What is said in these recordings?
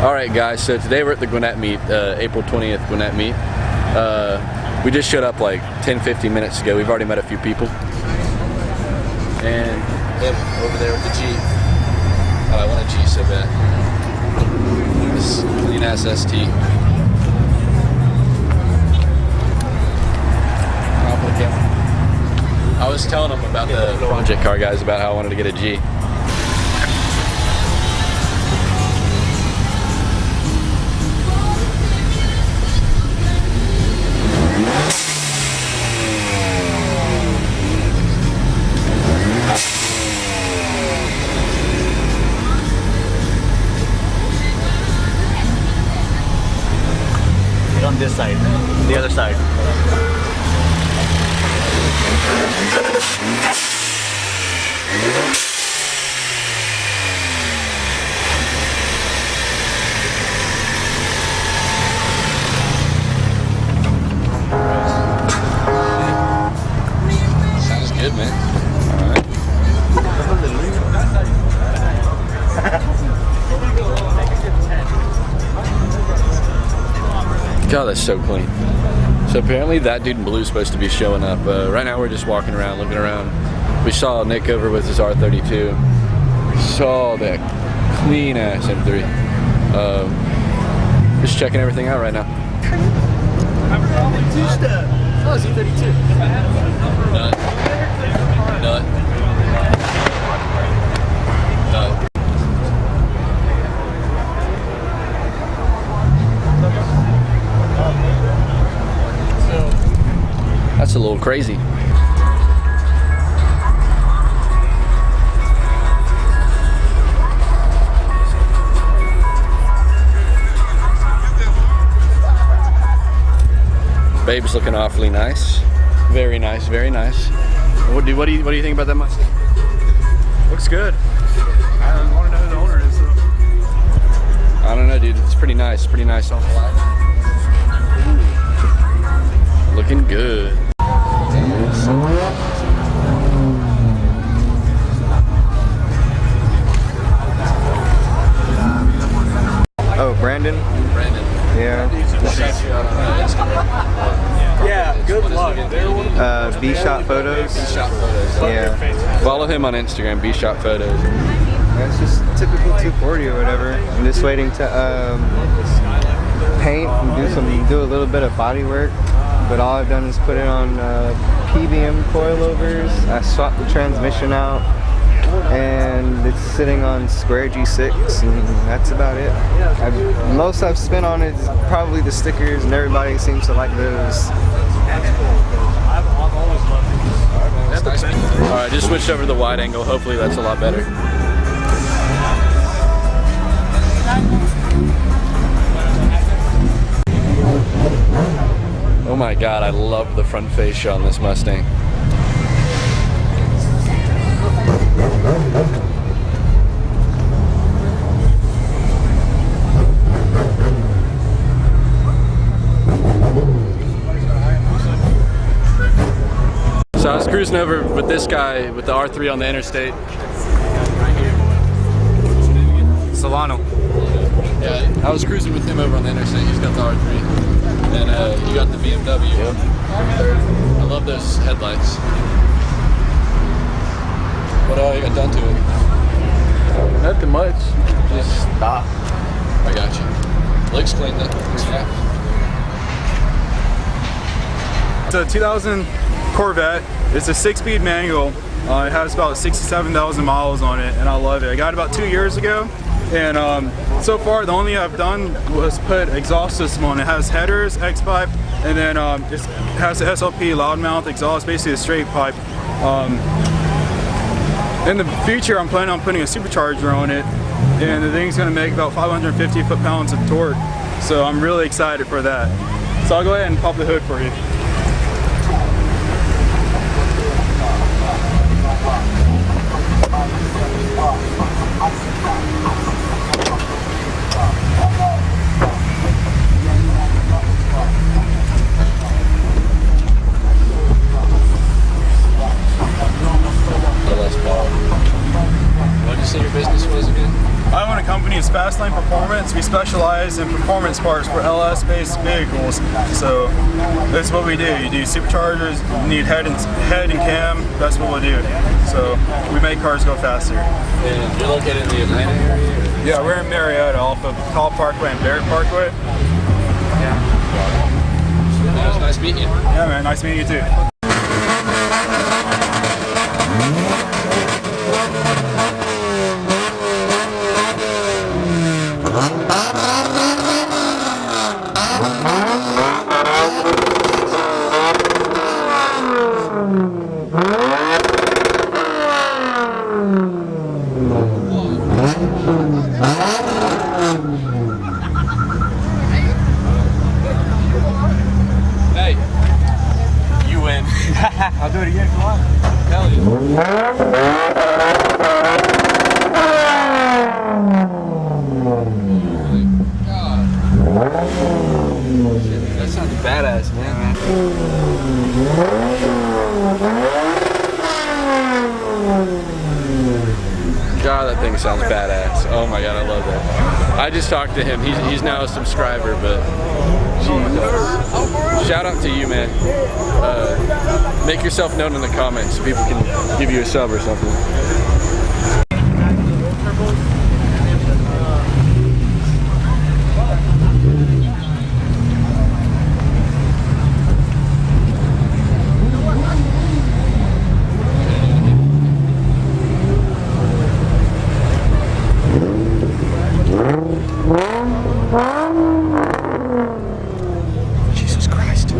Alright guys, so today we're at the Gwinnet Meet, April 20th Gwinnet Meet. We just showed up like 10-15 minutes ago. We've already met a few people. And him over there with the Jeep. Oh, I want a G so bad. This clean ass ST. I was telling them about the project car guys about how I wanted to get a G. On this side, the other side. Sounds good, man. All right. God, that's so clean. So apparently that dude in blue is supposed to be showing up. Right now we're just walking around, looking around. We saw Nick over with his R32. We saw that clean ass M3. Just checking everything out right now. Oh, it's E32. Nut. Nut. Nut. That's a little crazy. Babe's looking awfully nice. Very nice, very nice. What do you think about that Mustang? Looks good. I want to know who the owner is, though. I don't know, dude. It's pretty nice. Pretty nice on the line. Looking good. Oh, Brandon? Brandon. Yeah. Yeah, good luck. B-Shot Photos. B-Shot Photos. Yeah. Follow him on Instagram, B-Shot Photos. It's just typical 240 or whatever. I'm just waiting to paint and do a little bit of body work. But all I've done is put it on PBM coilovers. I swapped the transmission out, and it's sitting on square G6, and that's about it. Most I've spent on it is probably the stickers, and everybody seems to like those. Alright, just switched over to the wide angle. Hopefully that's a lot better. Oh my god, I love the front fascia on this Mustang. So I was cruising over with this guy with the R3 on the interstate. Solano. Yeah, I was cruising with him over on the interstate. He's got the R3. And you got the BMW. Yep. I love those headlights. What all you got done to it? Nothing much. Just stop. I got you. Looks clean though. It's a 2000 Corvette. It's a 6-speed manual. It has about 67,000 miles on it, and I love it. I got it about 2 years ago, and so far the only I've done was put exhaust system on it. It has headers, X pipe, and then it has the SLP loud mouth exhaust, basically a straight pipe. In the future, I'm planning on putting a supercharger on it, and the thing's going to make about 550 foot-pounds of torque. So I'm really excited for that. So I'll go ahead and pop the hood for you. is Fast Lane Performance. We specialize in performance parts for LS-based vehicles. So that's what we do. You do superchargers, you need head and cam. That's what we do. So we make cars go faster. And you're located in the Atlanta area? Yeah, we're in Marietta off of Call Parkway and Barrett Parkway. It was nice meeting you. Yeah, man. Nice meeting you too. Hey, you win. I'll do it again if you want. Hell that sounds badass, man. God, that thing sounds badass. Oh my god, I love that. I just talked to him. He's now a subscriber, but Jesus. Shout out to you, man. Make yourself known in the comments so people can give you a sub or something. Jesus Christ.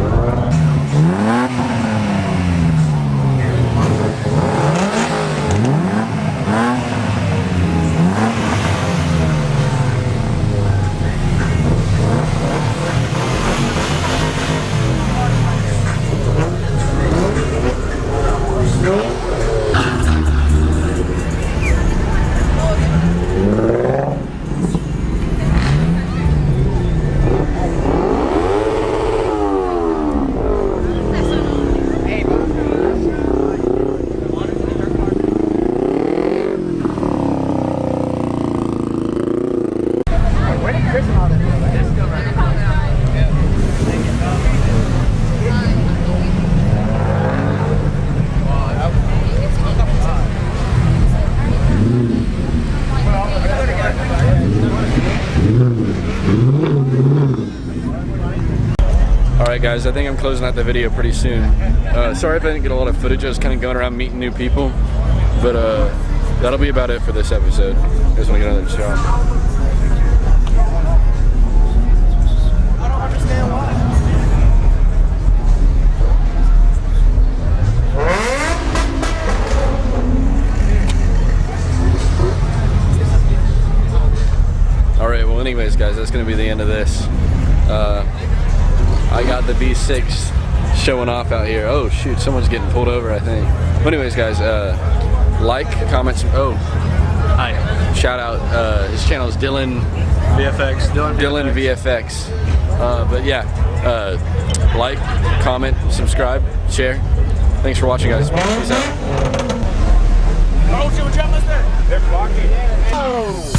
Alright guys, I think I'm closing out the video pretty soon. Sorry if I didn't get a lot of footage. I was kind of going around meeting new people. But that'll be about it for this episode. You guys want to get another shot? Alright, well anyways guys, that's going to be the end of this. I got the B6 showing off out here. Oh shoot, someone's getting pulled over I think. But anyways guys, like, comment, Hi. shout out, his channel is Dylan VFX. But yeah, like, comment, subscribe, share. Thanks for watching guys. Peace out. They're blocking. Oh.